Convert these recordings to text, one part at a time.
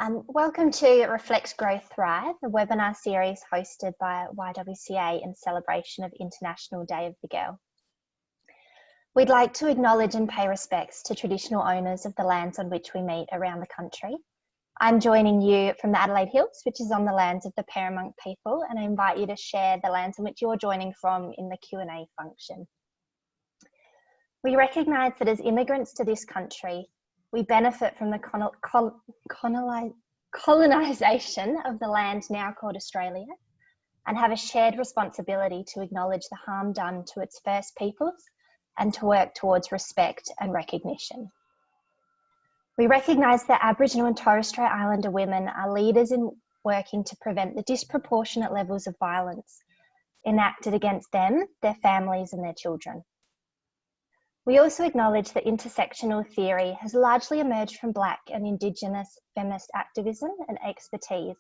Welcome to Reflect, Grow, Thrive, a webinar series hosted by YWCA in celebration of International Day of the Girl. We'd like to acknowledge and pay respects to traditional owners of the lands on which we meet around the country. I'm joining you from the Adelaide Hills, which is on the lands of the Paramount people, and I invite you to share the lands on which you're joining from in the Q&A function. We recognise that as immigrants to this country, we benefit from the colonisation of the land now called Australia, and have a shared responsibility to acknowledge the harm done to its First Peoples and to work towards respect and recognition. We recognise that Aboriginal and Torres Strait Islander women are leaders in working to prevent the disproportionate levels of violence enacted against them, their families and their children. We also acknowledge that intersectional theory has largely emerged from Black and Indigenous feminist activism and expertise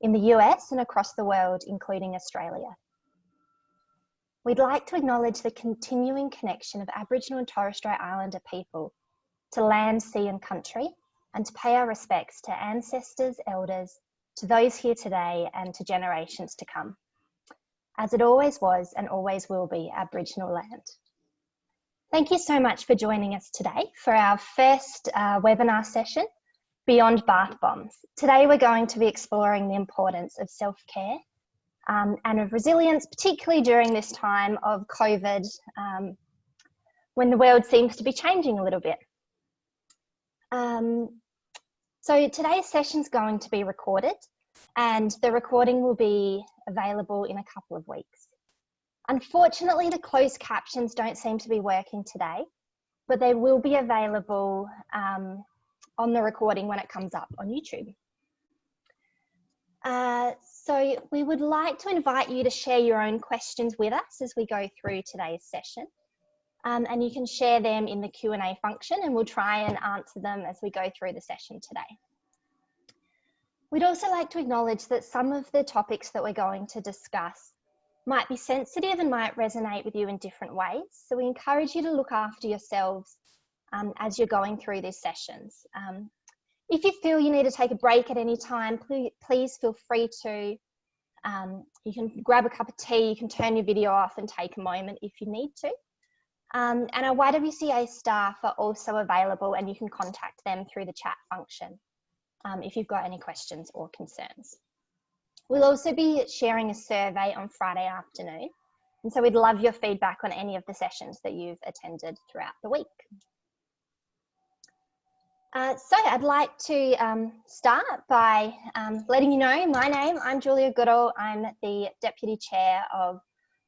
in the US and across the world, including Australia. We'd like to acknowledge the continuing connection of Aboriginal and Torres Strait Islander people to land, sea and country, and to pay our respects to ancestors, elders, to those here today and to generations to come, as it always was and always will be Aboriginal land. Thank you so much for joining us today for our first webinar session, Beyond Bath Bombs. Today we're going to be exploring the importance of self-care and of resilience, particularly during this time of COVID, when the world seems to be changing a little bit. So today's session is going to be recorded, and the recording will be available in a couple of weeks. Unfortunately, the closed captions don't seem to be working today, but they will be available on the recording when it comes up on YouTube. So we would like to invite you to share your own questions with us as we go through today's session. And you can share them in the Q&A function, and we'll try and answer them as we go through the session today. We'd also like to acknowledge that some of the topics that we're going to discuss might be sensitive and might resonate with you in different ways. So we encourage you to look after yourselves as you're going through these sessions. If you feel you need to take a break at any time, please feel free to. You can grab a cup of tea, you can turn your video off and take a moment if you need to. And our YWCA staff are also available, and you can contact them through the chat function if you've got any questions or concerns. We'll also be sharing a survey on Friday afternoon, and so we'd love your feedback on any of the sessions that you've attended throughout the week. So I'd like to start by letting you know my name. I'm Julia Goodall. I'm the Deputy Chair of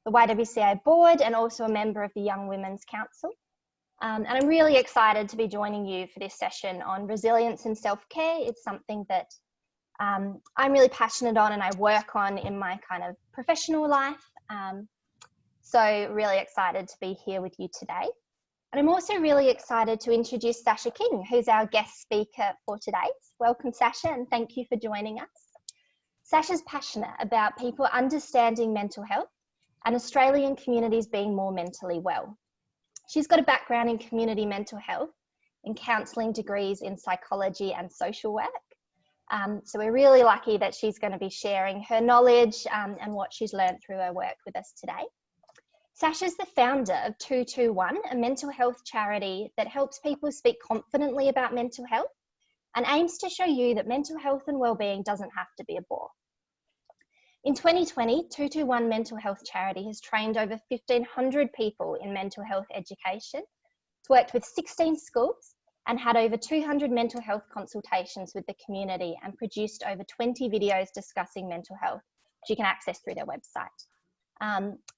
the YWCA Board and also a member of the Young Women's Council. And I'm really excited to be joining you for this session on resilience and self-care. It's something that I'm really passionate on and I work on in my kind of professional life. So really excited to be here with you today. And I'm also really excited to introduce Sasha King, who's our guest speaker for today. Welcome, Sasha, and thank you for joining us. Sasha's passionate about people understanding mental health and Australian communities being more mentally well. She's got a background in community mental health and counselling degrees in psychology and social work. So we're really lucky that she's going to be sharing her knowledge and what she's learned through her work with us today. Sasha's the founder of 221, a mental health charity that helps people speak confidently about mental health and aims to show you that mental health and wellbeing doesn't have to be a bore. In 2020, 221 Mental Health Charity has trained over 1,500 people in mental health education. It's worked with 16 schools and had over 200 mental health consultations with the community and produced over 20 videos discussing mental health, which you can access through their website.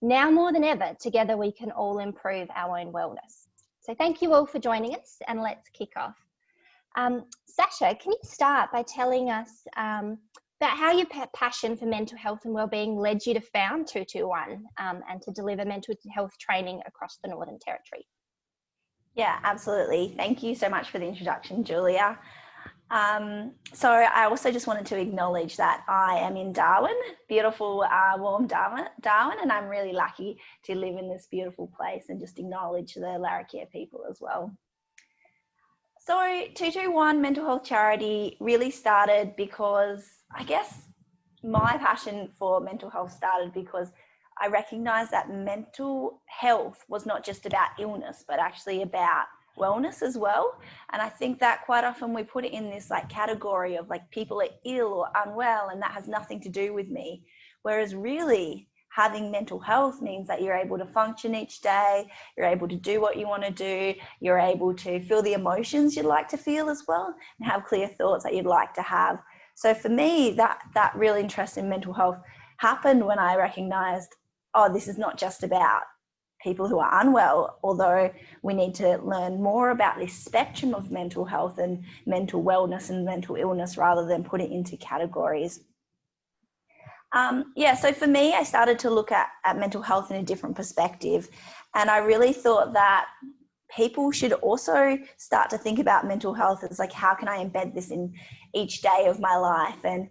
Now more than ever, together we can all improve our own wellness. So thank you all for joining us, and let's kick off. Sasha, can you start by telling us about how your passion for mental health and wellbeing led you to found 221 and to deliver mental health training across the Northern Territory? Yeah, absolutely. Thank you so much for the introduction, Julia. So I also just wanted to acknowledge that I am in Darwin, beautiful, warm Darwin, and I'm really lucky to live in this beautiful place, and just acknowledge the Larrakia people as well. So 221 Mental Health Charity really started because I guess my passion for mental health started because I recognized that mental health was not just about illness, but actually about wellness as well. And I think that quite often we put it in this like category of like people are ill or unwell and that has nothing to do with me. Whereas really having mental health means that you're able to function each day, you're able to do what you want to do, you're able to feel the emotions you'd like to feel as well, and have clear thoughts that you'd like to have. So for me, that real interest in mental health happened when I recognized, oh, this is not just about people who are unwell, although we need to learn more about this spectrum of mental health and mental wellness and mental illness rather than put it into categories. So for me, I started to look at mental health in a different perspective. And I really thought that people should also start to think about mental health as like, how can I embed this in each day of my life? And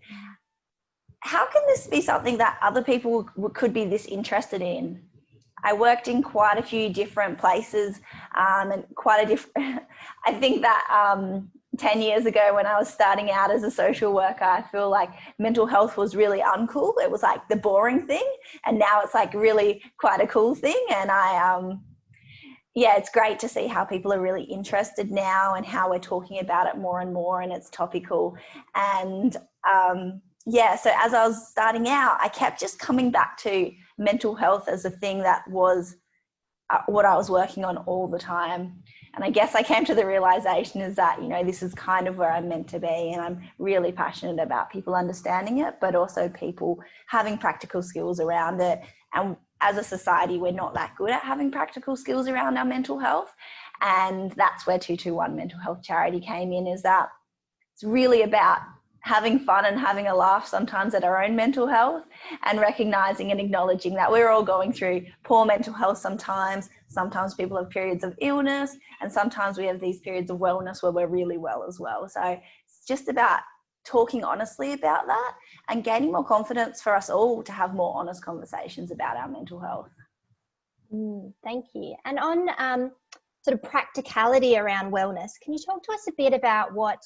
how can this be something that other people could be this interested in? I worked in quite a few different places and quite a different, I think that 10 years ago when I was starting out as a social worker, I feel like mental health was really uncool. It was like the boring thing. And now it's like really quite a cool thing. And it's great to see how people are really interested now and how we're talking about it more and more and it's topical. And so as I was starting out, I kept just coming back to mental health as a thing that was what I was working on all the time. And I guess I came to the realization is that, this is kind of where I'm meant to be. And I'm really passionate about people understanding it, but also people having practical skills around it. And as a society, we're not that good at having practical skills around our mental health. And that's where 221 Mental Health Charity came in, is that it's really about having fun and having a laugh sometimes at our own mental health and recognizing and acknowledging that we're all going through poor mental health sometimes. Sometimes people have periods of illness and sometimes we have these periods of wellness where we're really well as well. So it's just about talking honestly about that and gaining more confidence for us all to have more honest conversations about our mental health. Thank you. And on sort of practicality around wellness, can you talk to us a bit about what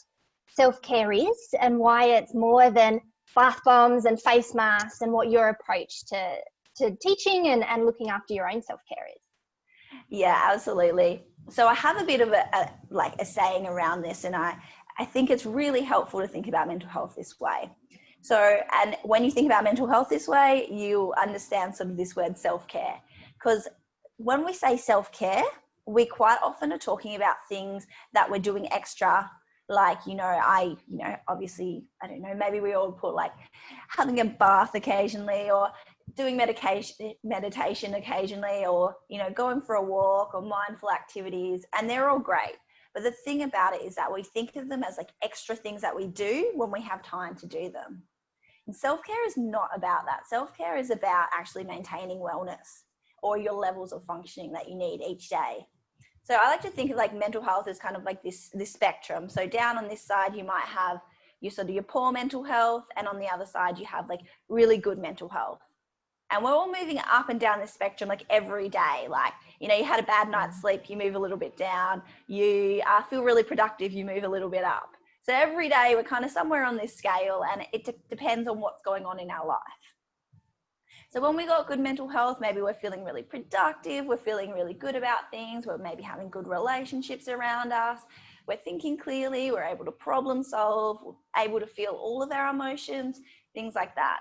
self-care is and why it's more than bath bombs and face masks and what your approach to teaching and looking after your own self-care is? Yeah, absolutely. So I have a bit of a saying around this, and I think it's really helpful to think about mental health this way. So, and when you think about mental health this way, you understand sort of this word self-care, because when we say self-care, we quite often are talking about things that we're doing extra. Like, obviously, I don't know, maybe we all put like having a bath occasionally or doing meditation occasionally or, going for a walk or mindful activities, and they're all great. But the thing about it is that we think of them as like extra things that we do when we have time to do them. And self-care is not about that. Self-care is about actually maintaining wellness or your levels of functioning that you need each day. So I like to think of like mental health as kind of like this spectrum. So down on this side, you might have your poor mental health, and on the other side, you have like really good mental health. And we're all moving up and down this spectrum like every day. Like, you had a bad night's sleep, you move a little bit down. You feel really productive, you move a little bit up. So every day we're kind of somewhere on this scale, and it depends on what's going on in our life. So when we got good mental health, maybe we're feeling really productive, we're feeling really good about things, we're maybe having good relationships around us, we're thinking clearly, we're able to problem solve, we're able to feel all of our emotions, things like that.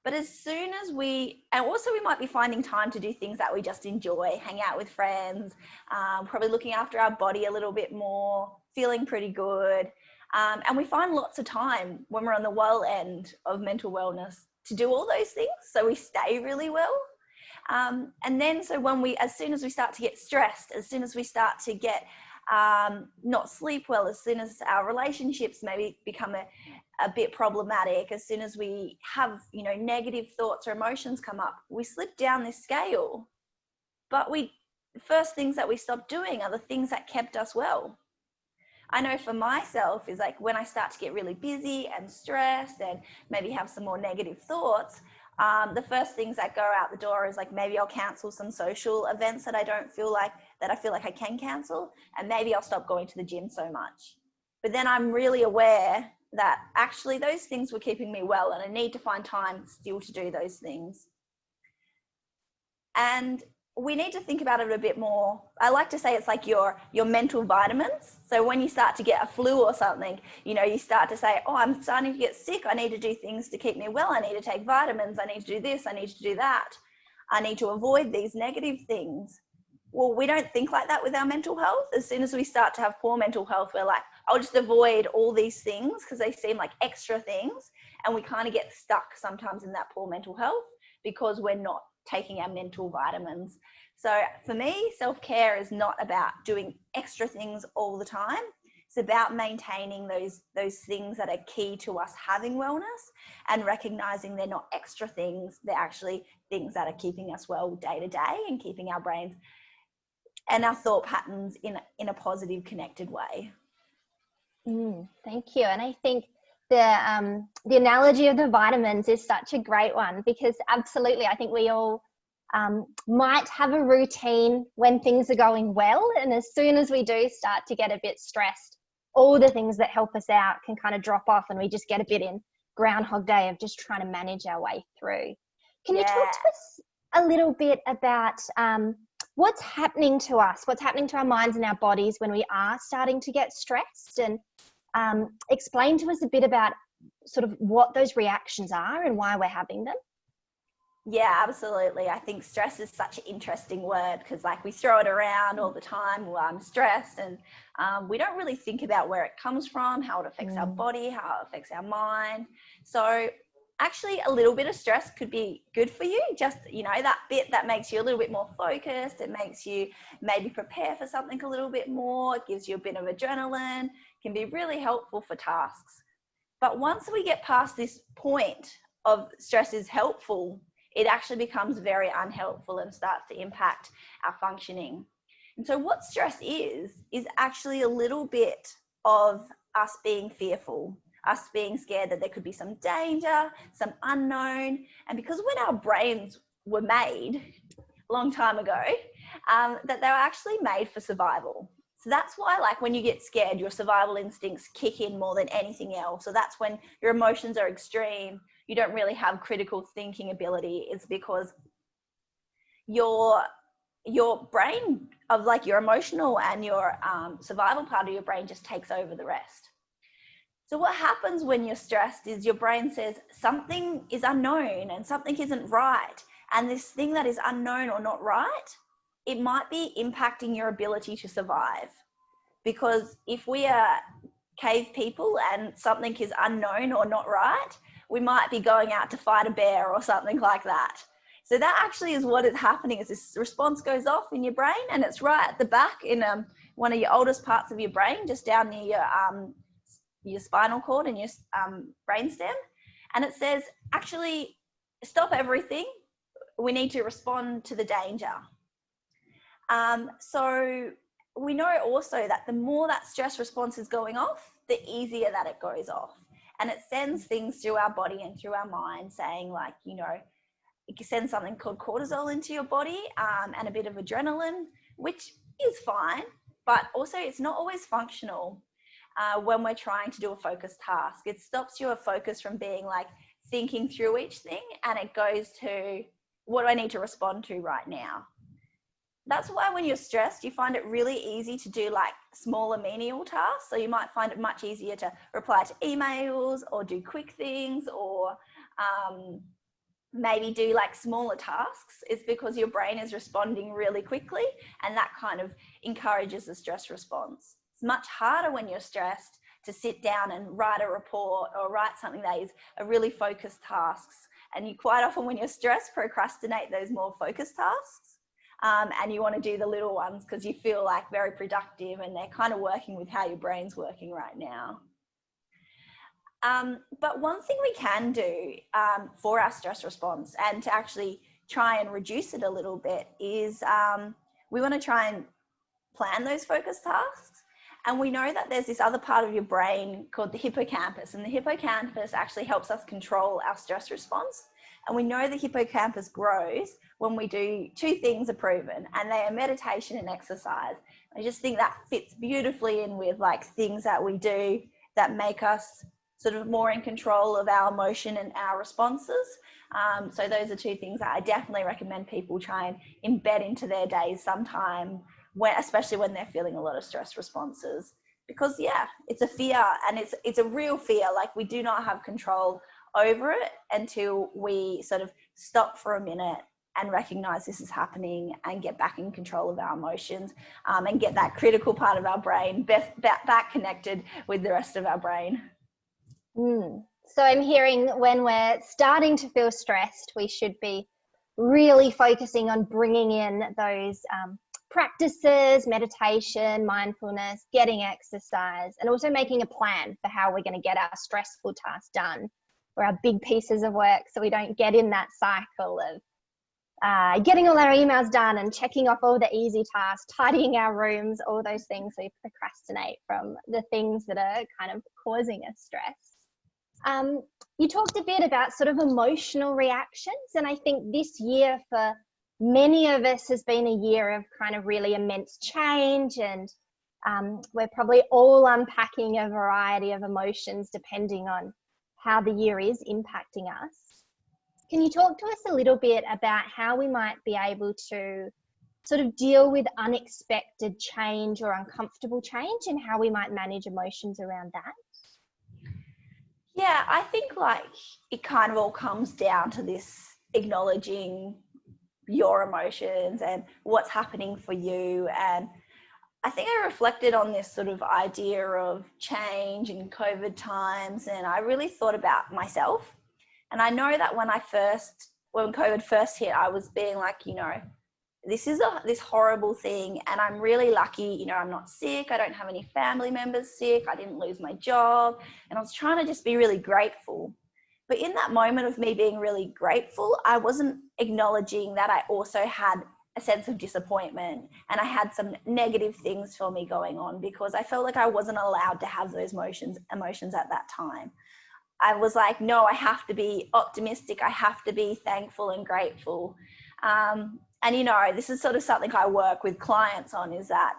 But as soon as we might be finding time to do things that we just enjoy, hang out with friends, probably looking after our body a little bit more, feeling pretty good. And we find lots of time when we're on the well end of mental wellness to do all those things, so we stay really well. And then as soon as we start to get stressed, as soon as we start to get not sleep well, as soon as our relationships maybe become a bit problematic, as soon as we have negative thoughts or emotions come up, we slip down this scale. But the first things that we stop doing are the things that kept us well. I know for myself is like when I start to get really busy and stressed and maybe have some more negative thoughts, the first things that go out the door is like maybe I'll cancel some social events that I don't feel like that I feel like I can cancel, and maybe I'll stop going to the gym so much. But then I'm really aware that actually those things were keeping me well, and I need to find time still to do those things. And we need to think about it a bit more. I like to say it's like your mental vitamins. So when you start to get a flu or something, you know, you start to say, oh, I'm starting to get sick. I need to do things to keep me well. I need to take vitamins. I need to do this. I need to do that. I need to avoid these negative things. Well, we don't think like that with our mental health. As soon as we start to have poor mental health, we're like, I'll just avoid all these things because they seem like extra things. And we kind of get stuck sometimes in that poor mental health because we're not taking our mental vitamins. So for me, self-care is not about doing extra things all the time. It's about maintaining those things that are key to us having wellness and recognizing they're not extra things. They're actually things that are keeping us well day to day and keeping our brains and our thought patterns in a positive, connected way. Thank you. And I think the analogy of the vitamins is such a great one, because absolutely, I think we all might have a routine when things are going well, and as soon as we do start to get a bit stressed, all the things that help us out can kind of drop off, and we just get a bit in Groundhog Day of just trying to manage our way through. Can you talk to us a little bit about what's happening to us, what's happening to our minds and our bodies when we are starting to get stressed, and explain to us a bit about sort of what those reactions are and why we're having them? Yeah, absolutely. I think stress is such an interesting word because like we throw it around all the time. Well, I'm stressed, and we don't really think about where it comes from, how it affects our body, how it affects our mind. So actually a little bit of stress could be good for you. Just, you know, that bit that makes you a little bit more focused. It makes you maybe prepare for something a little bit more. It gives you a bit of adrenaline, can be really helpful for tasks. But once we get past this point of stress is helpful, it actually becomes very unhelpful and starts to impact our functioning. And so what stress is actually a little bit of us being fearful, us being scared that there could be some danger, some unknown. And because when our brains were made a long time ago, that they were actually made for survival. So that's why, like, when you get scared, your survival instincts kick in more than anything else. So that's when your emotions are extreme. You don't really have critical thinking ability. It's because your brain of like your emotional and your survival part of your brain just takes over the rest. So what happens when you're stressed is your brain says something is unknown and something isn't right. And this thing that is unknown or not right, it might be impacting your ability to survive. Because if we are cave people and something is unknown or not right, we might be going out to fight a bear or something like that. So that actually is what is happening, is this response goes off in your brain, and it's right at the back in one of your oldest parts of your brain, just down near your spinal cord and your brainstem. And it says, actually, stop everything. We need to respond to the danger. So we know also that the more that stress response is going off, the easier that it goes off. And it sends things through our body and through our mind saying, like, you know, it sends something called cortisol into your body and a bit of adrenaline, which is fine, but also it's not always functional when we're trying to do a focused task. It stops your focus from being like thinking through each thing, and it goes to, what do I need to respond to right now? That's why when you're stressed, you find it really easy to do like smaller menial tasks. So you might find it much easier to reply to emails or do quick things, or maybe do like smaller tasks. It's because your brain is responding really quickly, and that kind of encourages the stress response. It's much harder when you're stressed to sit down and write a report or write something that is a really focused tasks. And you quite often, when you're stressed, procrastinate those more focused tasks. And you want to do the little ones because you feel like very productive and they're kind of working with how your brain's working right now. But one thing we can do for our stress response and to actually try and reduce it a little bit is we want to try and plan those focus tasks. And we know that there's this other part of your brain called the hippocampus, and the hippocampus actually helps us control our stress response. And we know the hippocampus grows when we do two things are proven, and they are meditation and exercise. I just think that fits beautifully in with like things that we do that make us sort of more in control of our emotion and our responses. So those are two things that I definitely recommend people try and embed into their days sometime, especially when they're feeling a lot of stress responses. Because yeah, it's a fear, and it's a real fear. Like, we do not have control over it until we sort of stop for a minute and recognize this is happening and get back in control of our emotions, and get that critical part of our brain back connected with the rest of our brain. So I'm hearing when we're starting to feel stressed, we should be really focusing on bringing in those practices, meditation, mindfulness, getting exercise, and also making a plan for how we're going to get our stressful tasks done, or our big pieces of work, so we don't get in that cycle of getting all our emails done and checking off all the easy tasks, tidying our rooms, all those things we procrastinate from the things that are kind of causing us stress. You talked a bit about sort of emotional reactions, and I think this year for many of us has been a year of kind of really immense change, and we're probably all unpacking a variety of emotions depending on how the year is impacting us. Can you talk to us a little bit about how we might be able to sort of deal with unexpected change or uncomfortable change, and how we might manage emotions around that? Yeah, I think like it kind of all comes down to this acknowledging your emotions and what's happening for you. And I think I reflected on this sort of idea of change in COVID times, and I really thought about myself. And I know that when COVID first hit, I was being like, this is this horrible thing, and I'm really lucky, I'm not sick, I don't have any family members sick, I didn't lose my job, and I was trying to just be really grateful. But in that moment of me being really grateful, I wasn't acknowledging that I also had a sense of disappointment, and I had some negative things for me going on, because I felt like I wasn't allowed to have those emotions at that time. I was like, no, I have to be optimistic, I have to be thankful and grateful. And this is sort of something I work with clients on, is that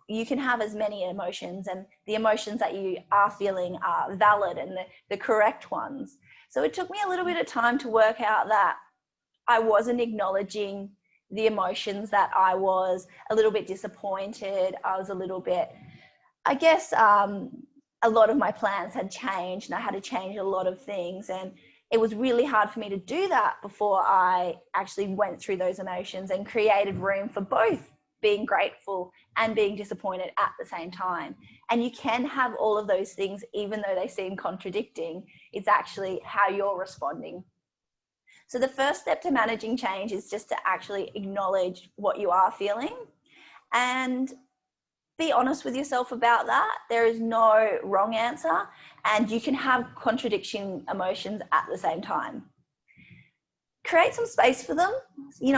you can have as many emotions, and the emotions that you are feeling are valid and the correct ones. So it took me a little bit of time to work out that I wasn't acknowledging the emotions, that I was a little bit disappointed. I was a little bit, I guess, a lot of my plans had changed, and I had to change a lot of things. And it was really hard for me to do that before I actually went through those emotions and created room for both being grateful and being disappointed at the same time. And you can have all of those things, even though they seem contradicting. It's actually how you're responding. So the first step to managing change is just to actually acknowledge what you are feeling and be honest with yourself about that. There is no wrong answer, and you can have contradiction emotions at the same time. Create some space for them. You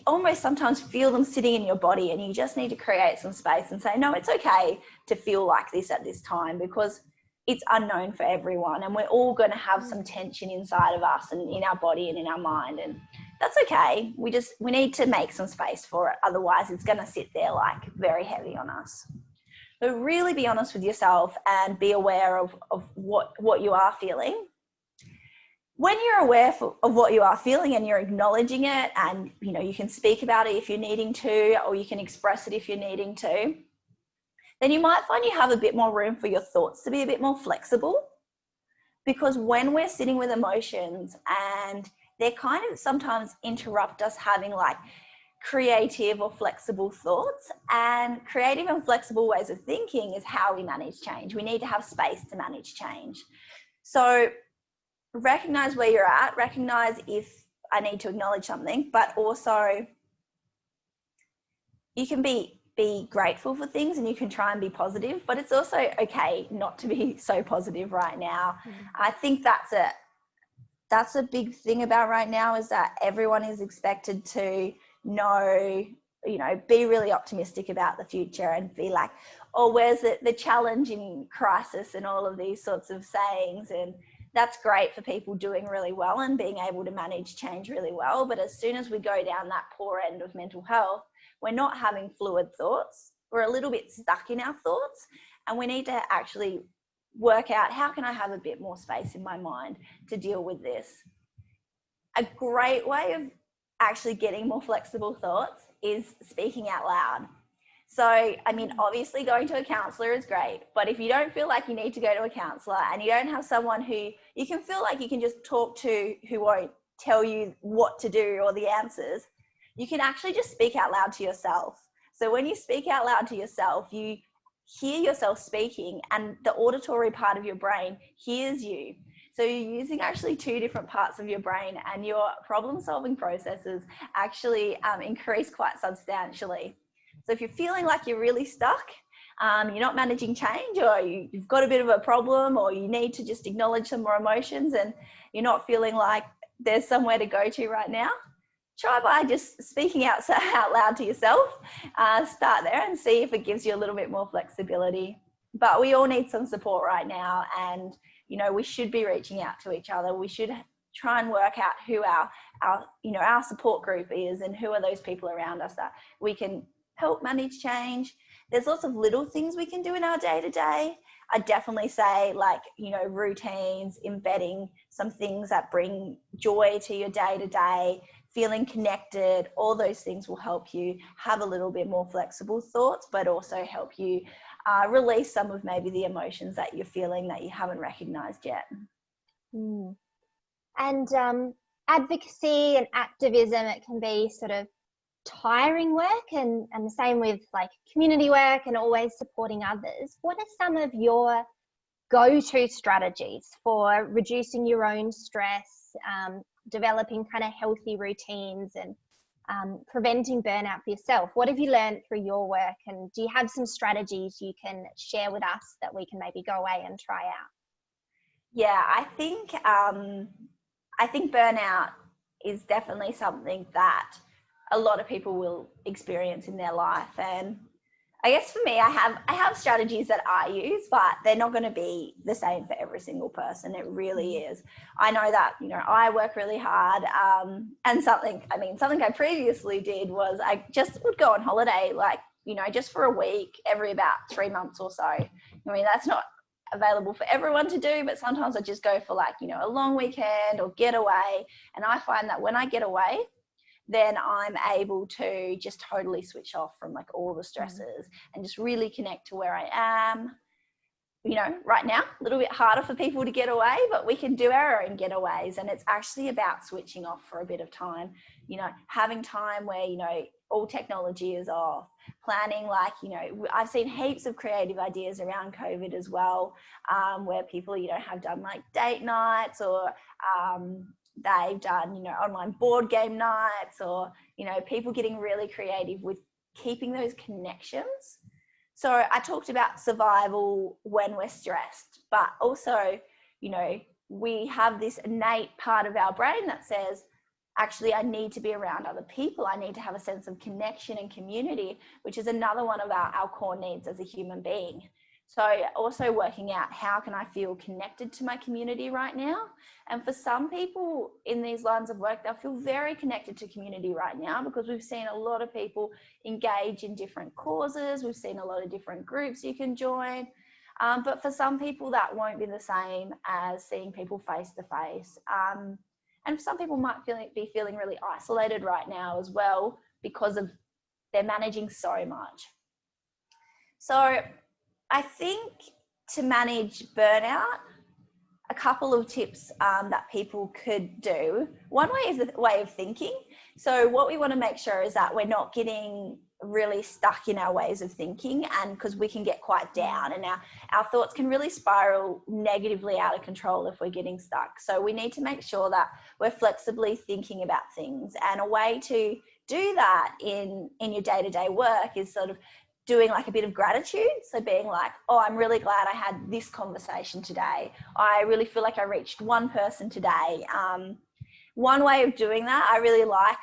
almost sometimes feel them sitting in your body, and you just need to create some space and say, no, it's okay to feel like this at this time, because it's unknown for everyone, and we're all going to have some tension inside of us and in our body and in our mind, and that's okay. We need to make some space for it. Otherwise it's going to sit there like very heavy on us. So really be honest with yourself and be aware of what you are feeling. When you're aware of what you are feeling and you're acknowledging it, and you can speak about it if you're needing to, or you can express it if you're needing to, then you might find you have a bit more room for your thoughts to be a bit more flexible. Because when we're sitting with emotions, and they kind of sometimes interrupt us having like creative or flexible thoughts, and creative and flexible ways of thinking is how we manage change. We need to have space to manage change. So recognize where you're at, recognize if I need to acknowledge something, but also you can be grateful for things, and you can try and be positive, but it's also okay not to be so positive right now. I think that's a big thing about right now, is that everyone is expected to be really optimistic about the future and be like, oh, where's the challenge in crisis, and all of these sorts of sayings. And that's great for people doing really well and being able to manage change really well. But as soon as we go down that poor end of mental health, we're not having fluid thoughts. We're a little bit stuck in our thoughts, and we need to actually work out, how can I have a bit more space in my mind to deal with this? A great way of actually getting more flexible thoughts is speaking out loud. So, I mean, obviously going to a counselor is great, but if you don't feel like you need to go to a counselor and you don't have someone who you can feel like you can just talk to, who won't tell you what to do or the answers, you can actually just speak out loud to yourself. So when you speak out loud to yourself, you hear yourself speaking, and the auditory part of your brain hears you. So you're using actually two different parts of your brain, and your problem solving processes actually increase quite substantially. So if you're feeling like you're really stuck, you're not managing change, or you've got a bit of a problem, or you need to just acknowledge some more emotions and you're not feeling like there's somewhere to go to right now, try by just speaking out loud to yourself. Start there and see if it gives you a little bit more flexibility. But we all need some support right now, and we should be reaching out to each other. We should try and work out who our support group is, and who are those people around us that we can help manage change. There's lots of little things we can do in our day-to-day. I definitely say, like, routines, embedding some things that bring joy to your day-to-day, feeling connected, all those things will help you have a little bit more flexible thoughts, but also help you release some of maybe the emotions that you're feeling that you haven't recognized yet. And advocacy and activism, it can be sort of tiring work, and the same with like community work and always supporting others. What are some of your go-to strategies for reducing your own stress, developing kind of healthy routines, and preventing burnout for yourself? What have you learned through your work, and do you have some strategies you can share with us that we can maybe go away and try out? Yeah, I think burnout is definitely something that a lot of people will experience in their life. And I guess for me, I have strategies that I use, but they're not going to be the same for every single person. It really is. I know that, I work really hard. And something I previously did was I just would go on holiday, like, just for a week every about 3 months or so. I mean, that's not available for everyone to do, but sometimes I just go for like, a long weekend or get away. And I find that when I get away, then I'm able to just totally switch off from like all the stresses and just really connect to where I am. Right now, a little bit harder for people to get away, but we can do our own getaways. And it's actually about switching off for a bit of time, having time where, all technology is off, planning, like, I've seen heaps of creative ideas around COVID as well, where people, have done like date nights, or they've done, online board game nights, or, people getting really creative with keeping those connections. So I talked about survival when we're stressed, but also, we have this innate part of our brain that says, actually, I need to be around other people. I need to have a sense of connection and community, which is another one of our core needs as a human being. So also working out, how can I feel connected to my community right now? And for some people in these lines of work, they'll feel very connected to community right now, because we've seen a lot of people engage in different causes. We've seen a lot of different groups you can join. But for some people, that won't be the same as seeing people face to face. And some people might be feeling really isolated right now as well, because of they're managing so much. So I think to manage burnout, a couple of tips that people could do. One way is the way of thinking. So what we want to make sure is that we're not getting really stuck in our ways of thinking, and because we can get quite down, and our thoughts can really spiral negatively out of control if we're getting stuck. So we need to make sure that we're flexibly thinking about things. And a way to do that in your day-to-day work is sort of doing like a bit of gratitude. So being like, oh, I'm really glad I had this conversation today. I really feel like I reached one person today. One way of doing that, I really like,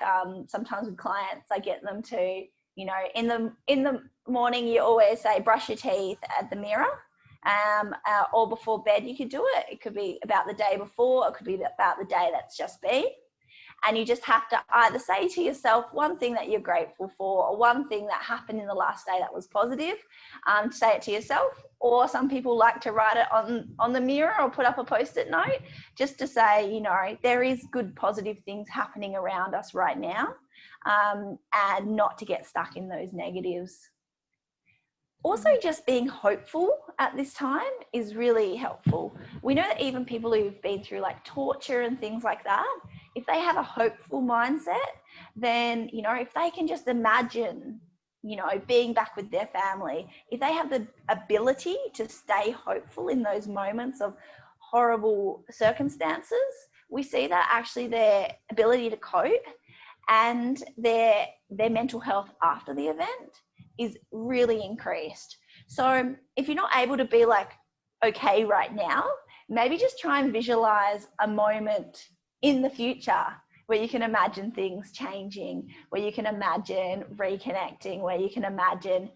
sometimes with clients, I get them to, in the morning, you always say, brush your teeth at the mirror. or before bed you could do it. It could be about the day before, it could be about the day that's just been. And you just have to either say to yourself one thing that you're grateful for, or one thing that happened in the last day that was positive. Say it to yourself, or some people like to write it on the mirror or put up a post-it note just to say, you know, there is good positive things happening around us right now, and not to get stuck in those negatives. Also, just being hopeful at this time is really helpful. We know that even people who've been through like torture and things like that, if they have a hopeful mindset, then, you know, if they can just imagine, you know, being back with their family, if they have the ability to stay hopeful in those moments of horrible circumstances, we see that actually their ability to cope and their mental health after the event is really increased. So if you're not able to be like okay right now, maybe just try and visualize a moment in the future where you can imagine things changing, where you can imagine reconnecting, where you can imagine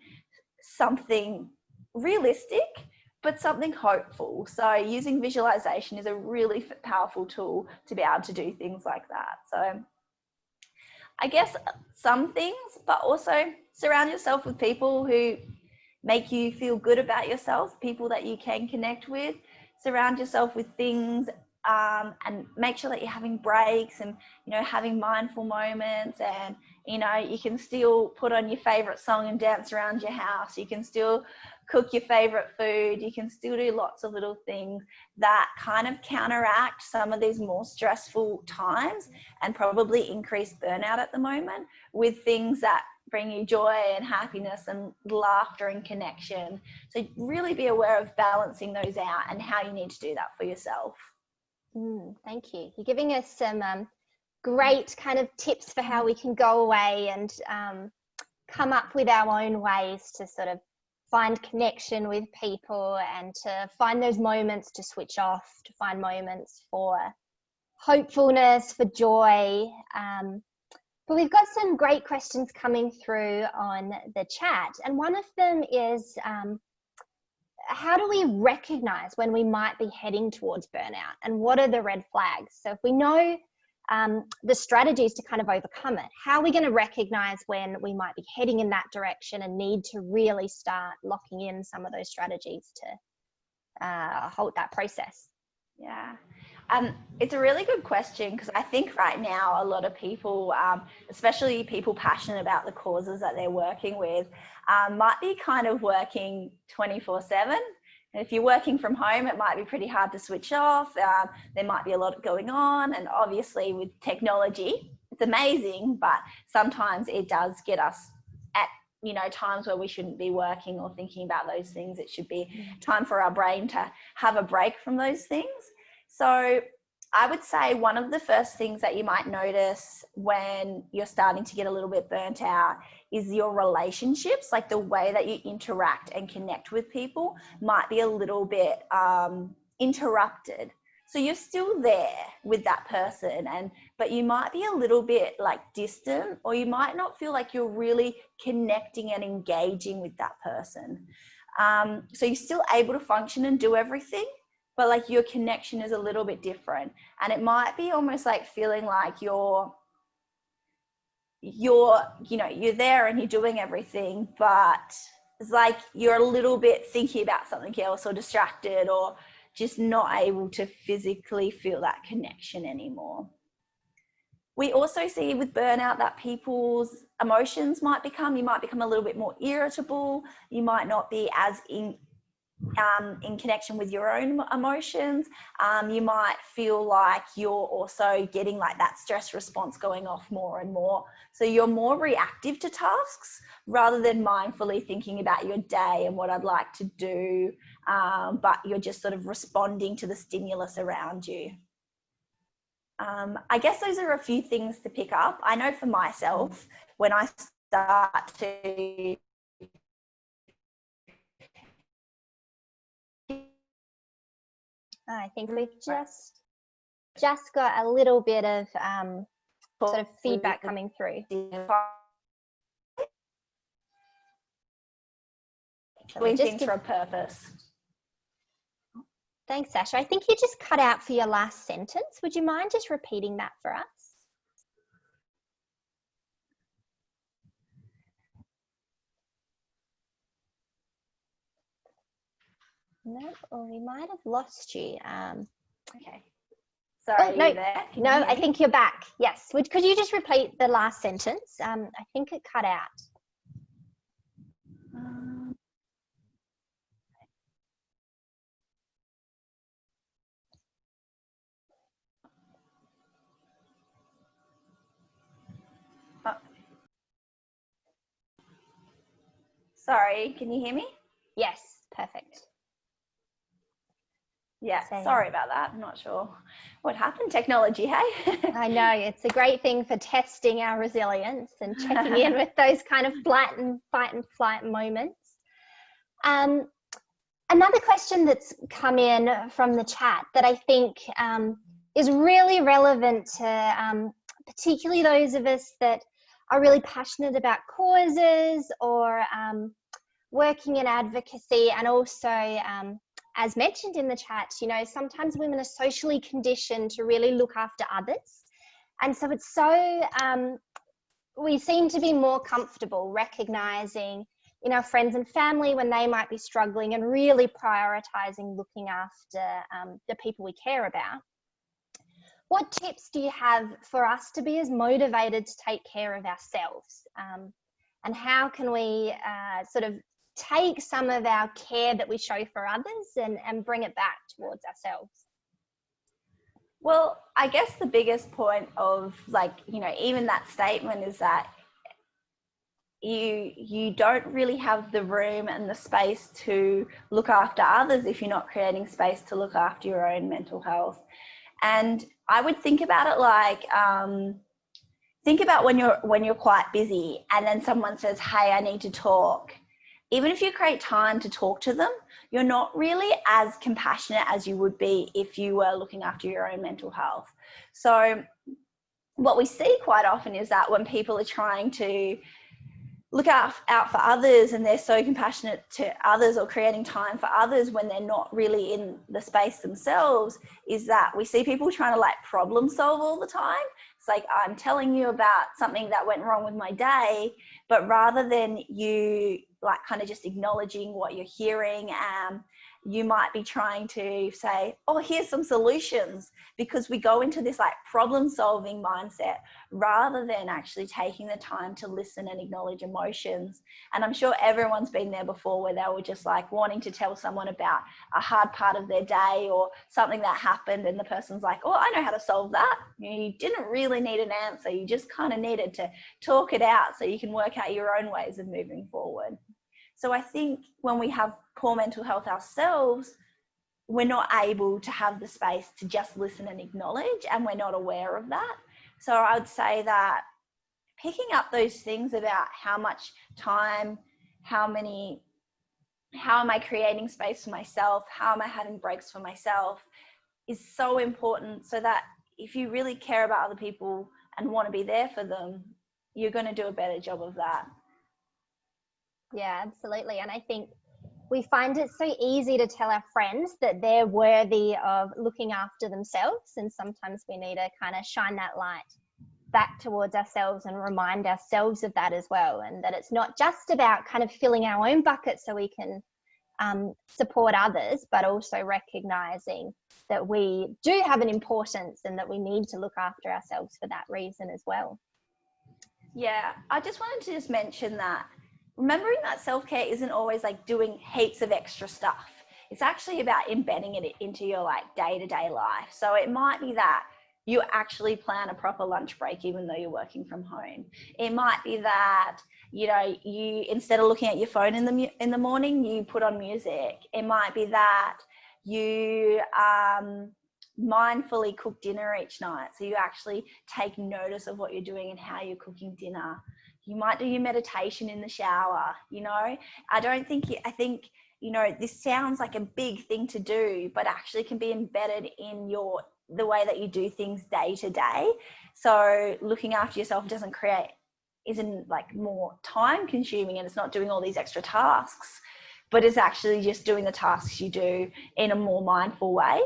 something realistic but something hopeful. So using visualization is a really powerful tool to be able to do things like that. So I guess some things, but also surround yourself with people who make you feel good about yourself, people that you can connect with. Surround yourself with things, and make sure that you're having breaks and, you know, having mindful moments, and, you know, you can still put on your favorite song and dance around your house. You can still cook your favorite food. You can still do lots of little things that kind of counteract some of these more stressful times and probably increase burnout at the moment, with things that bring you joy and happiness and laughter and connection. So really be aware of balancing those out and how you need to do that for yourself. Thank you. You're giving us some great kind of tips for how we can go away and come up with our own ways to sort of find connection with people and to find those moments to switch off, to find moments for hopefulness, for joy. But we've got some great questions coming through on the chat. And one of them is, how do we recognize when we might be heading towards burnout, and what are the red flags? So if we know the strategies to kind of overcome it, how are we going to recognize when we might be heading in that direction and need to really start locking in some of those strategies to halt that process? Yeah. It's a really good question, because I think right now a lot of people, especially people passionate about the causes that they're working with, might be kind of working 24/7. And if you're working from home, it might be pretty hard to switch off. There might be a lot going on. And obviously with technology, it's amazing, but sometimes it does get us at, you know, times where we shouldn't be working or thinking about those things. It should be time for our brain to have a break from those things. So I would say one of the first things that you might notice when you're starting to get a little bit burnt out is your relationships, like the way that you interact and connect with people might be a little bit interrupted. So you're still there with that person, but you might be a little bit like distant, or you might not feel like you're really connecting and engaging with that person. So you're still able to function and do everything, but like your connection is a little bit different. And it might be almost like feeling like you're there and you're doing everything, but it's like you're a little bit thinking about something else, or distracted, or just not able to physically feel that connection anymore. We also see with burnout that people's emotions might become a little bit more irritable. You might not be as in connection with your own emotions. You might feel like you're also getting like that stress response going off more and more. So you're more reactive to tasks rather than mindfully thinking about your day and what I'd like to do, but you're just sort of responding to the stimulus around you. I guess those are a few things to pick up. I know for myself, when I start to I think we've just got a little bit of sort of feedback coming through. Doing things for a purpose. Thanks, Sasha. I think you just cut out for your last sentence. Would you mind just repeating that for us? No, or we might have lost you. Okay. Sorry, no, are you there? No, I think you're back. Yes. Could you just repeat the last sentence? I think it cut out. Sorry, can you hear me? Yes, perfect. Yeah, sorry about that. I'm not sure what happened. Technology, hey? I know, it's a great thing for testing our resilience and checking in with those kind of fight and flight moments. Another question that's come in from the chat that I think is really relevant to particularly those of us that are really passionate about causes or working in advocacy, and also as mentioned in the chat, you know, sometimes women are socially conditioned to really look after others. And so it's so, we seem to be more comfortable recognizing in our friends and family when they might be struggling and really prioritizing looking after the people we care about. What tips do you have for us to be as motivated to take care of ourselves? And how can we sort of take some of our care that we show for others and bring it back towards ourselves? Well, I guess the biggest point of, like, you know, even that statement is that you don't really have the room and the space to look after others if you're not creating space to look after your own mental health. And I would think about it like, think about when you're quite busy and then someone says, hey, I need to talk. Even if you create time to talk to them, you're not really as compassionate as you would be if you were looking after your own mental health. So what we see quite often is that when people are trying to look out for others and they're so compassionate to others or creating time for others when they're not really in the space themselves, is that we see people trying to like problem solve all the time. It's like, I'm telling you about something that went wrong with my day, but rather than you like kind of just acknowledging what you're hearing, you might be trying to say, oh, here's some solutions, because we go into this like problem solving mindset rather than actually taking the time to listen and acknowledge emotions. And I'm sure everyone's been there before where they were just like wanting to tell someone about a hard part of their day or something that happened, and the person's like, oh, I know how to solve that. You didn't really need an answer. You just kind of needed to talk it out so you can work out your own ways of moving forward. So I think when we have poor mental health ourselves, we're not able to have the space to just listen and acknowledge, and we're not aware of that. So I would say that picking up those things about how much time, how am I creating space for myself, how am I having breaks for myself, is so important, so that if you really care about other people and want to be there for them, you're going to do a better job of that. Yeah, absolutely. And I think we find it so easy to tell our friends that they're worthy of looking after themselves. And sometimes we need to kind of shine that light back towards ourselves and remind ourselves of that as well. And that it's not just about kind of filling our own bucket so we can support others, but also recognizing that we do have an importance and that we need to look after ourselves for that reason as well. Yeah, I just wanted to just mention that remembering that self-care isn't always like doing heaps of extra stuff. It's actually about embedding it into your like day-to-day life. So it might be that you actually plan a proper lunch break even though you're working from home. It might be that, you know, you, instead of looking at your phone in the morning, you put on music. It might be that you mindfully cook dinner each night, so you actually take notice of what you're doing and how you're cooking dinner. You might do your meditation in the shower. You know, I think, you know, this sounds like a big thing to do, but actually can be embedded in the way that you do things day to day. So looking after yourself isn't like more time consuming, and it's not doing all these extra tasks. but it's actually just doing the tasks you do in a more mindful way.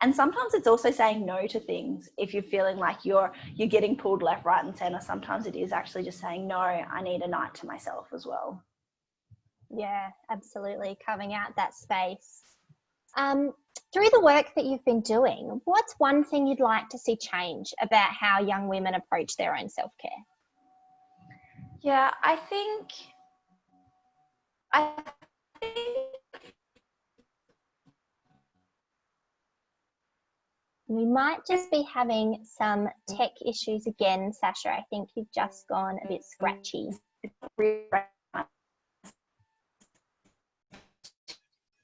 And sometimes it's also saying no to things. If you're feeling like you're getting pulled left, right, and center, sometimes it is actually just saying, no, I need a night to myself as well. Yeah, absolutely. Carving out that space. Through the work that you've been doing, what's one thing you'd like to see change about how young women approach their own self-care? Yeah, I think We might just be having some tech issues again, Sasha. I think you've just gone a bit scratchy.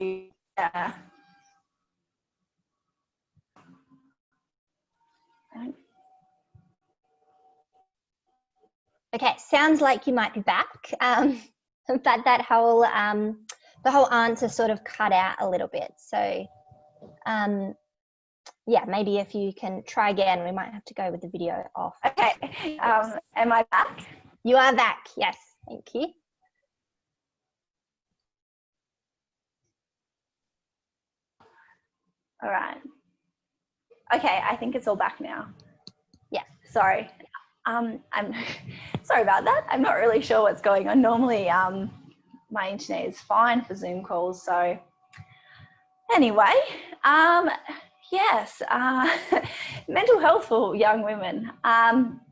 Yeah. Okay, sounds like you might be back. But that whole the whole answer sort of cut out a little bit. So yeah, maybe if you can try again, we might have to go with the video off. Okay. Am I back? You are back. Yes, thank you. All right. Okay, I think it's all back now. Yeah. Sorry. I'm sorry about that. I'm not really sure what's going on. Normally, my internet is fine for Zoom calls. So anyway, yes, mental health for young women.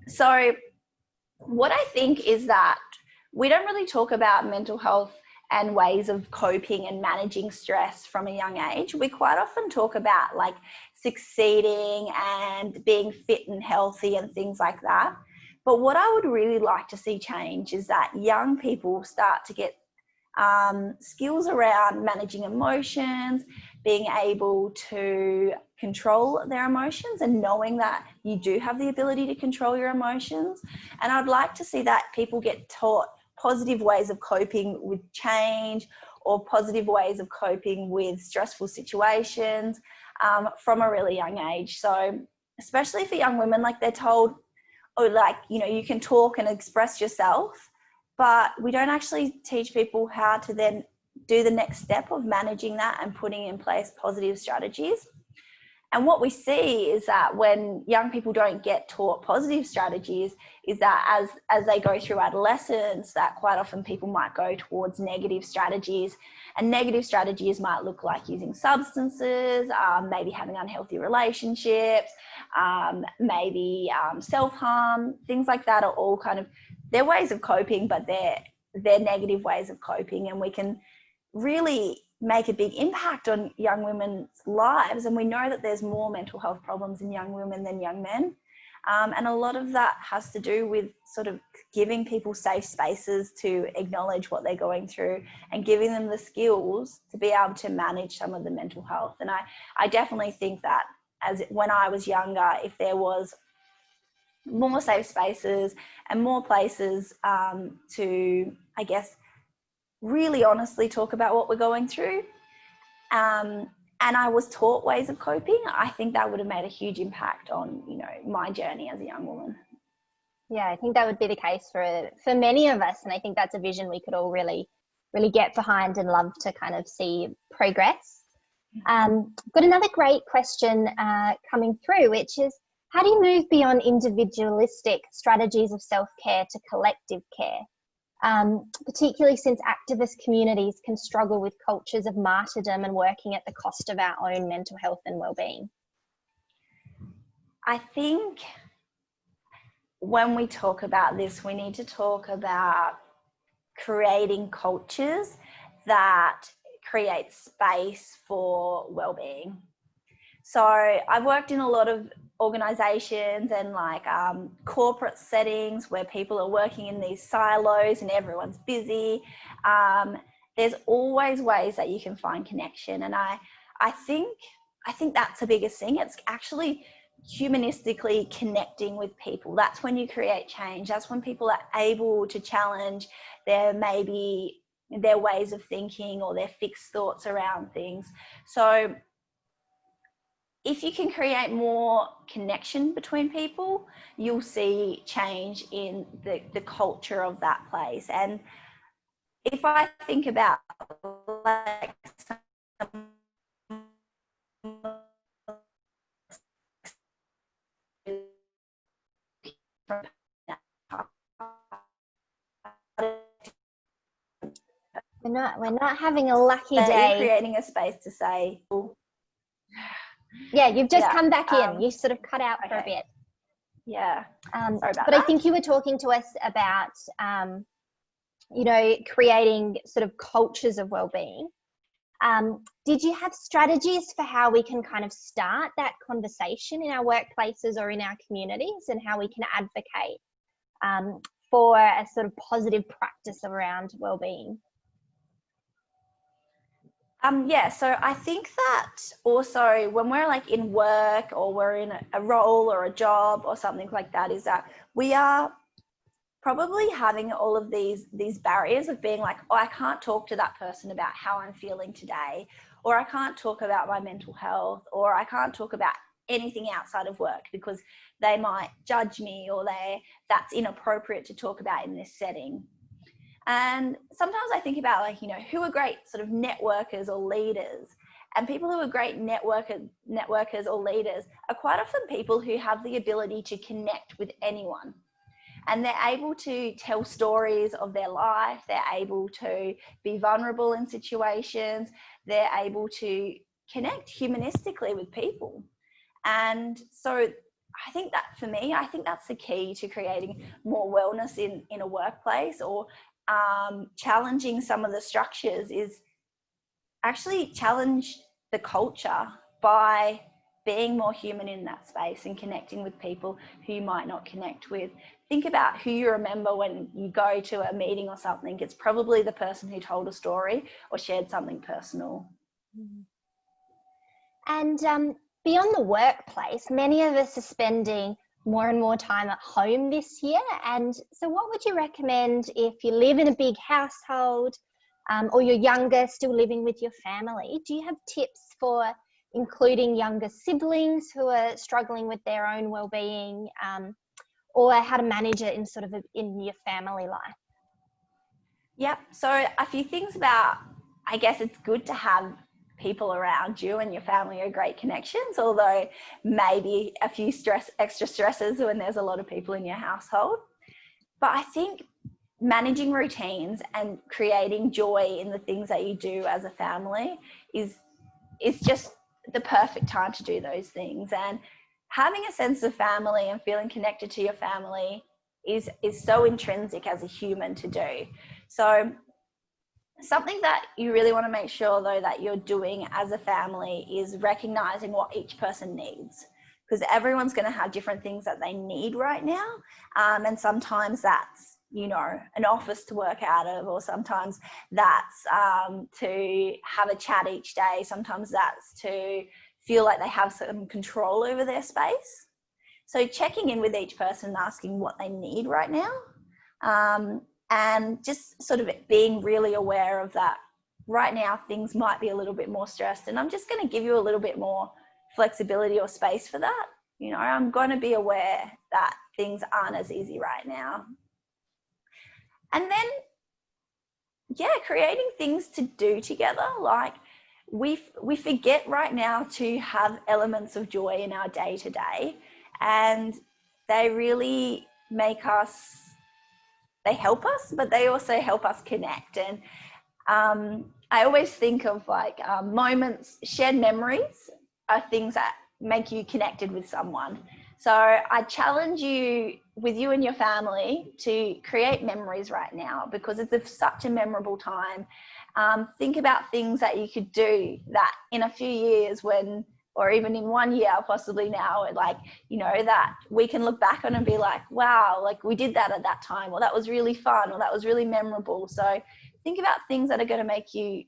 So what I think is that we don't really talk about mental health and ways of coping and managing stress from a young age. We quite often talk about like succeeding and being fit and healthy and things like that. But what I would really like to see change is that young people start to get skills around managing emotions, being able to control their emotions and knowing that you do have the ability to control your emotions. And I'd like to see that people get taught positive ways of coping with change or positive ways of coping with stressful situations from a really young age. So especially for young women, like they're told, oh, like, you know, you can talk and express yourself, but we don't actually teach people how to then do the next step of managing that and putting in place positive strategies. And what we see is that when young people don't get taught positive strategies, is that as they go through adolescence, that quite often people might go towards negative strategies. And negative strategies might look like using substances, maybe having unhealthy relationships, maybe self-harm. Things like that are all kind of, they're ways of coping, but they're negative ways of coping. And we can really make a big impact on young women's lives. And we know that there's more mental health problems in young women than young men. And a lot of that has to do with sort of giving people safe spaces to acknowledge what they're going through and giving them the skills to be able to manage some of the mental health. And I definitely think that when I was younger, if there was more safe spaces and more places to, I guess, really honestly talk about what we're going through, and I was taught ways of coping, I think that would have made a huge impact on, you know, my journey as a young woman. Yeah, I think that would be the case for many of us, and I think that's a vision we could all really get behind and love to kind of see progress. Got another great question coming through, which is, how do you move beyond individualistic strategies of self-care to collective care? Particularly since activist communities can struggle with cultures of martyrdom and working at the cost of our own mental health and well-being. I think when we talk about this, we need to talk about creating cultures that create space for well-being. So I've worked in a lot of organizations and like corporate settings where people are working in these silos and everyone's busy. There's always ways that you can find connection. And I think that's the biggest thing. It's actually humanistically connecting with people. That's when you create change. That's when people are able to challenge their ways of thinking or their fixed thoughts around things. So if you can create more connection between people, you'll see change in the culture of that place. And if I think about like We're not having a lucky you're day. creating a space to say, Yeah, you've just yeah, come back in. You sort of cut out for a okay. bit. Yeah. Sorry about but that. I think you were talking to us about, you know, creating sort of cultures of well-being. Did you have strategies for how we can kind of start that conversation in our workplaces or in our communities, and how we can advocate for a sort of positive practice around well-being? Yeah, so I think that also when we're like in work or we're in a role or a job or something like that, is that we are probably having all of these barriers of being like, oh, I can't talk to that person about how I'm feeling today, or I can't talk about my mental health, or I can't talk about anything outside of work because they might judge me, or that's inappropriate to talk about in this setting. And sometimes I think about, like, you know, who are great sort of networkers or leaders, and people who are great networkers or leaders are quite often people who have the ability to connect with anyone. And they're able to tell stories of their life. They're able to be vulnerable in situations. They're able to connect humanistically with people. And so I think that for me, I think that's the key to creating more wellness in a workplace, or challenging some of the structures, is actually challenge the culture by being more human in that space and connecting with people who you might not connect with. Think about who you remember when you go to a meeting or something. It's probably the person who told a story or shared something personal. And beyond the workplace, many of us are spending more and more time at home this year. And so what would you recommend if you live in a big household, or you're younger, still living with your family? Do you have tips for including younger siblings who are struggling with their own well-being, or how to manage it in sort of in your family life? Yep. So a few things about, I guess it's good to have people around you, and your family are great connections, although maybe a few extra stresses when there's a lot of people in your household. But I think managing routines and creating joy in the things that you do as a family is just the perfect time to do those things. And having a sense of family and feeling connected to your family is so intrinsic as a human to do. So something that you really want to make sure, though, that you're doing as a family is recognizing what each person needs, because everyone's going to have different things that they need right now. And sometimes that's, you know, an office to work out of, or sometimes that's to have a chat each day. Sometimes that's to feel like they have some control over their space. So checking in with each person and asking what they need right now. And just sort of being really aware of that. Right now, things might be a little bit more stressed, and I'm just going to give you a little bit more flexibility or space for that. You know, I'm going to be aware that things aren't as easy right now. And then, yeah, creating things to do together. Like we forget right now to have elements of joy in our day to day, and they really make us, they help us, but they also help us connect. And I always think of like moments, shared memories are things that make you connected with someone. So I challenge you, with you and your family, to create memories right now, because it's such a memorable time. Think about things that you could do that in a few years, when, or even in 1 year, possibly now, like, you know, that we can look back on and be like, wow, like we did that at that time, or that was really fun, or that was really memorable. So think about things that are going to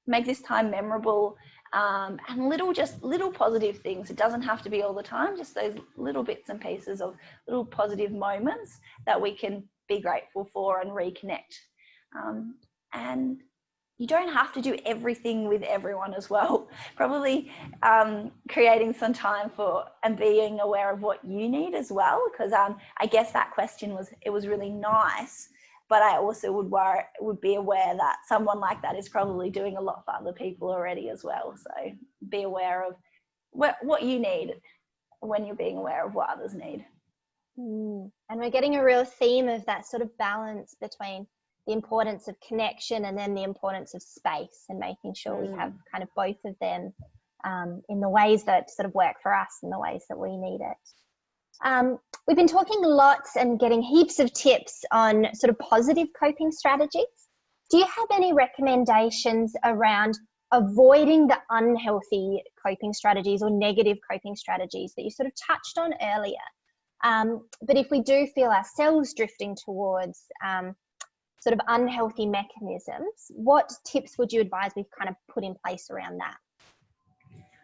make this time memorable, and little positive things. It doesn't have to be all the time, just those little bits and pieces of little positive moments that we can be grateful for and reconnect. And you don't have to do everything with everyone as well. Probably creating some time for and being aware of what you need as well, because I guess that question was really nice. but I also would be aware that someone like that is probably doing a lot for other people already as well. So be aware of what you need when you're being aware of what others need. And we're getting a real theme of that sort of balance between the importance of connection and then the importance of space, and making sure we have kind of both of them in the ways that sort of work for us and the ways that we need it. We've been talking lots and getting heaps of tips on sort of positive coping strategies. Do you have any recommendations around avoiding the unhealthy coping strategies or negative coping strategies that you sort of touched on earlier? But if we do feel ourselves drifting towards sort of unhealthy mechanisms, what tips would you advise we kind of put in place around that?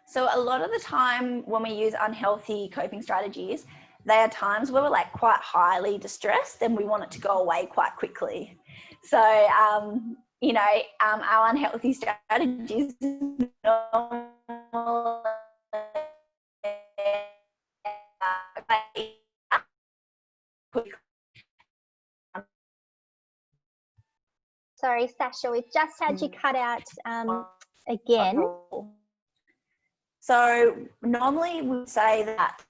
So a lot of the time when we use unhealthy coping strategies, there are times where we're like quite highly distressed and we want it to go away quite quickly. So, our unhealthy strategies Sorry, Sasha, we've just had you cut out again. So normally we would say that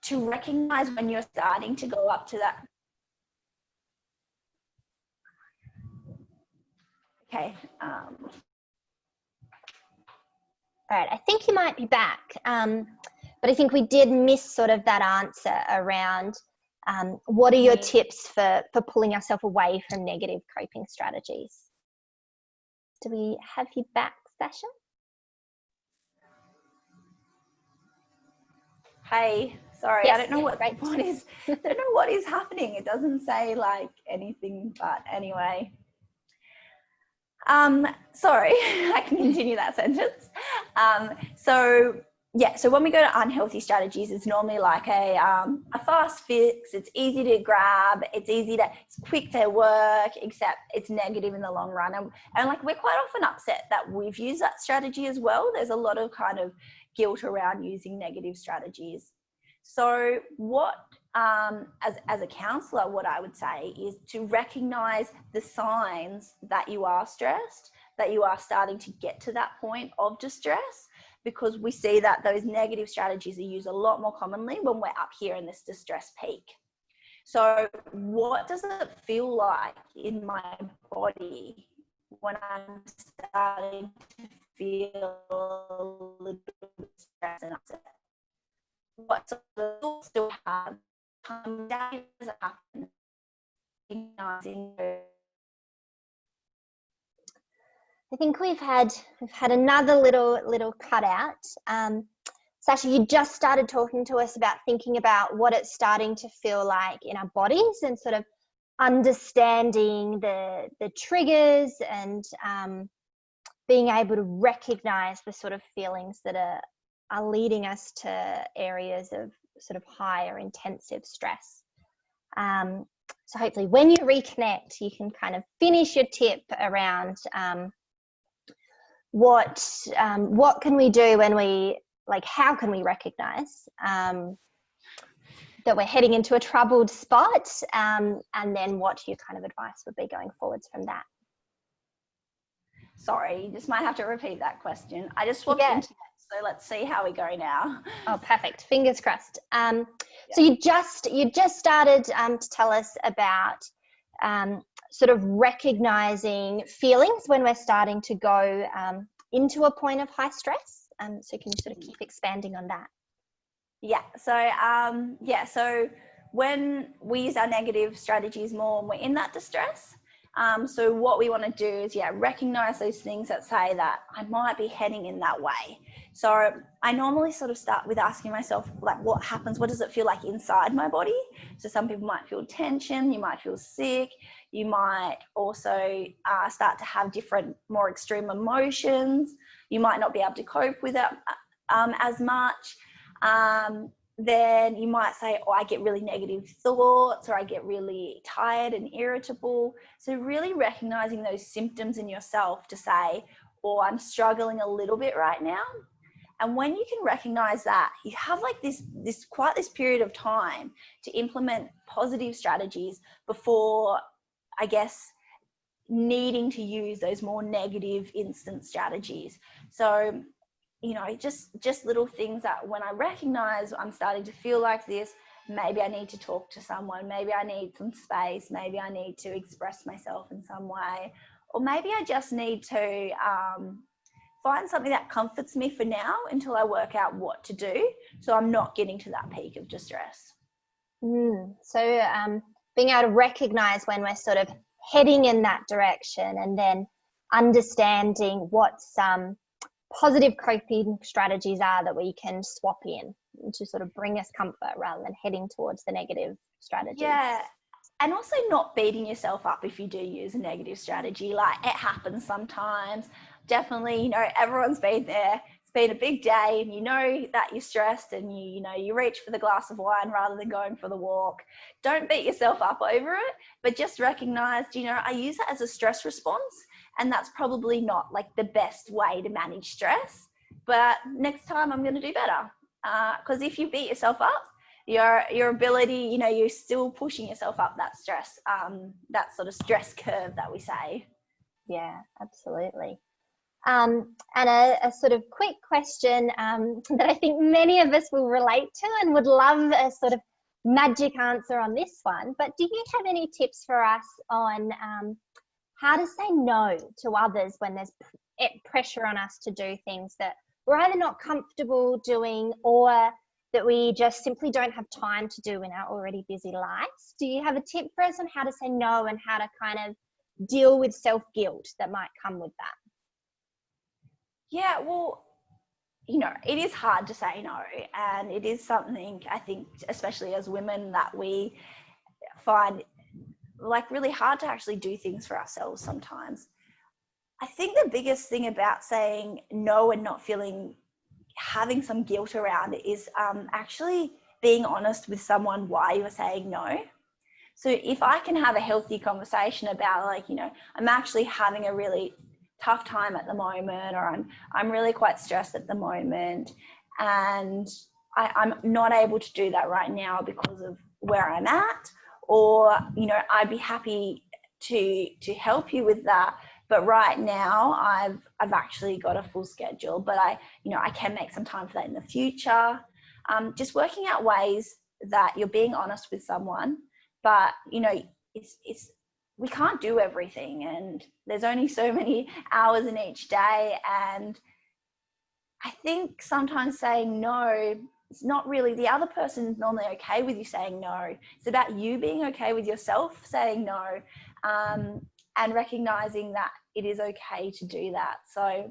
to recognize when you're starting to go up to that. Okay. All right, I think you might be back, but I think we did miss sort of that answer around what are your tips for pulling yourself away from negative coping strategies? Do we have you back, Sasha? Hey, sorry, yes, I don't know what is happening. It doesn't say like anything, but anyway. Sorry, I can continue that sentence. So when we go to unhealthy strategies, it's normally like a fast fix. It's easy to grab. It's quick to work, except it's negative in the long run. And like, we're quite often upset that we've used that strategy as well. There's a lot of kind of guilt around using negative strategies. So what, as a counsellor, what I would say is to recognise the signs that you are stressed, that you are starting to get to that point of distress, because we see that those negative strategies are used a lot more commonly when we're up here in this distress peak. So what does it feel like in my body when I'm starting to feel a little bit stressed and upset? What sort of thoughts do I have? Calm down, does it happen? Recognizing. I think we've had another little cutout. Sasha, you just started talking to us about thinking about what it's starting to feel like in our bodies and sort of understanding the triggers and being able to recognize the sort of feelings that are leading us to areas of sort of higher intensive stress. So hopefully when you reconnect, you can kind of finish your tip around what can we do when how can we recognize that we're heading into a troubled spot, and then what your kind of advice would be going forwards from that? Sorry, you just might have to repeat that question. I just swapped internet, so let's see how we go now. Oh, perfect. Fingers crossed. So you just started to tell us about sort of recognizing feelings when we're starting to go into a point of high stress. So can you sort of keep expanding on that? Yeah. So when we use our negative strategies more when we're in that distress, so what we want to do is recognize those things that say that I might be heading in that way. So I normally sort of start with asking myself, like, what happens? What does it feel like inside my body? So some people might feel tension, you might feel sick, you might also start to have different, more extreme emotions. You might not be able to cope with it as much. Then you might say, oh, I get really negative thoughts, or I get really tired and irritable. So really recognizing those symptoms in yourself to say, oh, I'm struggling a little bit right now. And when you can recognize that, you have like this period of time to implement positive strategies before I guess, needing to use those more negative instant strategies. So, you know, just little things that when I recognize I'm starting to feel like this, maybe I need to talk to someone, maybe I need some space, maybe I need to express myself in some way, or maybe I just need to find something that comforts me for now until I work out what to do, so I'm not getting to that peak of distress. So being able to recognize when we're sort of heading in that direction, and then understanding what some positive coping strategies are that we can swap in to sort of bring us comfort rather than heading towards the negative strategy. Yeah. And also not beating yourself up if you do use a negative strategy. Like, it happens sometimes. Definitely, you know, everyone's been there. It's been a big day and you know that you're stressed and you reach for the glass of wine rather than going for the walk. Don't beat yourself up over it, but just recognize, I use it as a stress response, and that's probably not like the best way to manage stress. But next time I'm going to do better. Because if you beat yourself up, your ability, you're still pushing yourself up that stress, that sort of stress curve that we say. Yeah, absolutely. And a sort of quick question that I think many of us will relate to and would love a sort of magic answer on this one. But do you have any tips for us on how to say no to others when there's pressure on us to do things that we're either not comfortable doing or that we just simply don't have time to do in our already busy lives? Do you have a tip for us on how to say no and how to kind of deal with self-guilt that might come with that? Yeah, well, it is hard to say no, and it is something, I think, especially as women, that we find like really hard to actually do things for ourselves sometimes. I think the biggest thing about saying no and not having some guilt around it is actually being honest with someone why you're saying no. So if I can have a healthy conversation about, like, I'm actually having a really tough time at the moment, or I'm really quite stressed at the moment, and I'm not able to do that right now because of where I'm at, or I'd be happy to help you with that, but right now I've actually got a full schedule, but I can make some time for that in the future. Just working out ways that you're being honest with someone, but it's we can't do everything, and there's only so many hours in each day. And I think sometimes saying no, it's not really, the other person is normally okay with you saying no. It's about you being okay with yourself saying no, and recognizing that it is okay to do that. So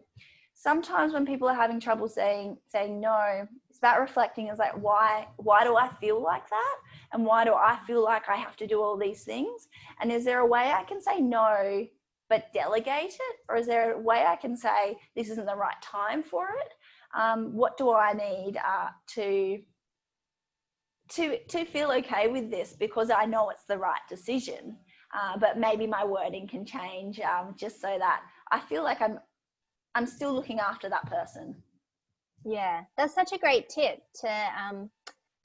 sometimes when people are having trouble saying no, it's about reflecting, is like, why do I feel like that? And why do I feel like I have to do all these things? And is there a way I can say no, but delegate it? Or is there a way I can say, this isn't the right time for it? What do I need to feel okay with this? Because I know it's the right decision, but maybe my wording can change, just so that I feel like I'm still looking after that person. Yeah, that's such a great tip, to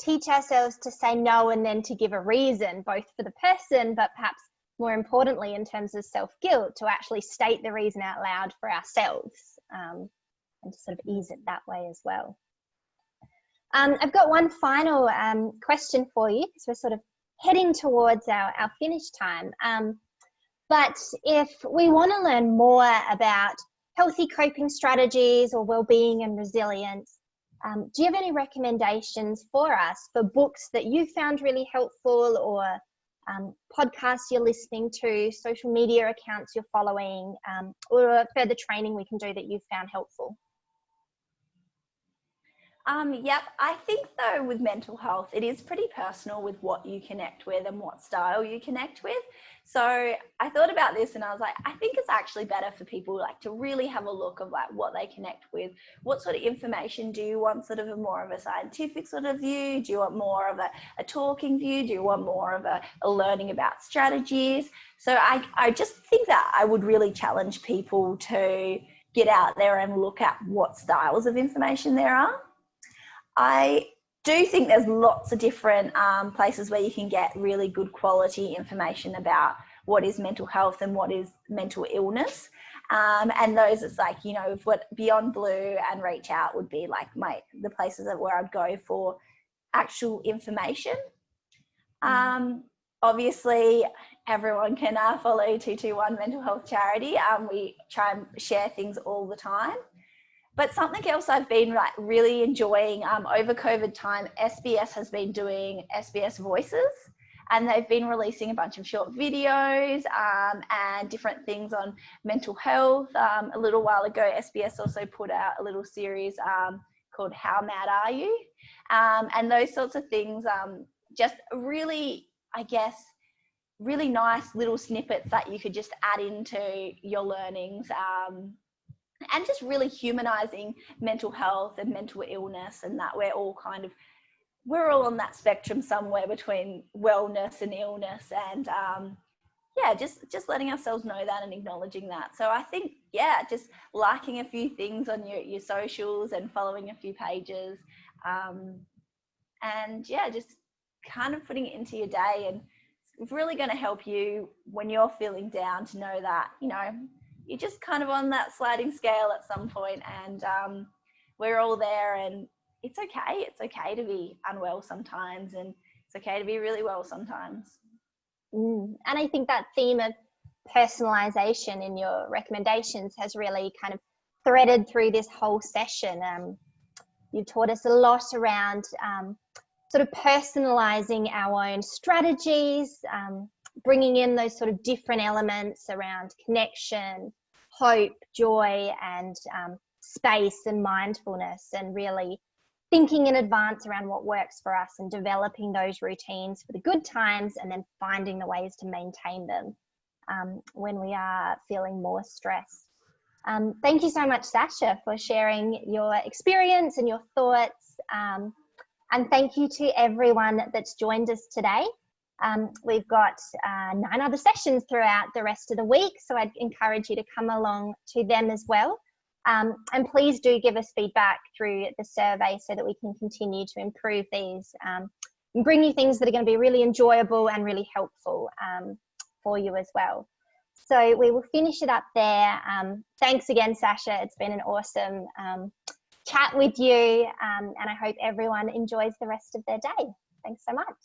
teach ourselves to say no and then to give a reason, both for the person, but perhaps more importantly in terms of self-guilt, to actually state the reason out loud for ourselves, and to sort of ease it that way as well. I've got one final question for you, because we're sort of heading towards our finish time. But if we want to learn more about healthy coping strategies or well-being and resilience, do you have any recommendations for us for books that you found really helpful, or podcasts you're listening to, social media accounts you're following, or further training we can do that you found helpful? Yep. I think though with mental health, it is pretty personal with what you connect with and what style you connect with. So I thought about this and I was like, I think it's actually better for people like to really have a look of like what they connect with. What sort of information do you want? Sort of more of a scientific sort of view? Do you want more of a talking view? Do you want more of a learning about strategies? So I just think that I would really challenge people to get out there and look at what styles of information there are. I do think there's lots of different places where you can get really good quality information about what is mental health and what is mental illness. And those, it's like, you know, what Beyond Blue and Reach Out would be like the places where I'd go for actual information. Obviously, everyone can follow 221 Mental Health Charity. We try and share things all the time. But something else I've been really enjoying over COVID time, SBS has been doing SBS Voices, and they've been releasing a bunch of short videos and different things on mental health. A little while ago, SBS also put out a little series called How Mad Are You? And those sorts of things, just really, I guess, really nice little snippets that you could just add into your learnings. And just really humanizing mental health and mental illness, and that we're all on that spectrum somewhere between wellness and illness, and just letting ourselves know that and acknowledging that. So I think, just liking a few things on your socials and following a few pages, and just kind of putting it into your day, and it's really going to help you when you're feeling down to know that, you know, you're just kind of on that sliding scale at some point, and we're all there, and it's okay. It's okay to be unwell sometimes, and it's okay to be really well sometimes. And I think that theme of personalization in your recommendations has really kind of threaded through this whole session. You've taught us a lot around sort of personalizing our own strategies, bringing in those sort of different elements around connection, hope, joy, and space and mindfulness, and really thinking in advance around what works for us and developing those routines for the good times, and then finding the ways to maintain them when we are feeling more stressed. Thank you so much, Sasha, for sharing your experience and your thoughts. And thank you to everyone that's joined us today. We've got 9 other sessions throughout the rest of the week, so I'd encourage you to come along to them as well. And please do give us feedback through the survey so that we can continue to improve these and bring you things that are going to be really enjoyable and really helpful for you as well. So we will finish it up there. Thanks again, Sasha. It's been an awesome chat with you, and I hope everyone enjoys the rest of their day. Thanks so much.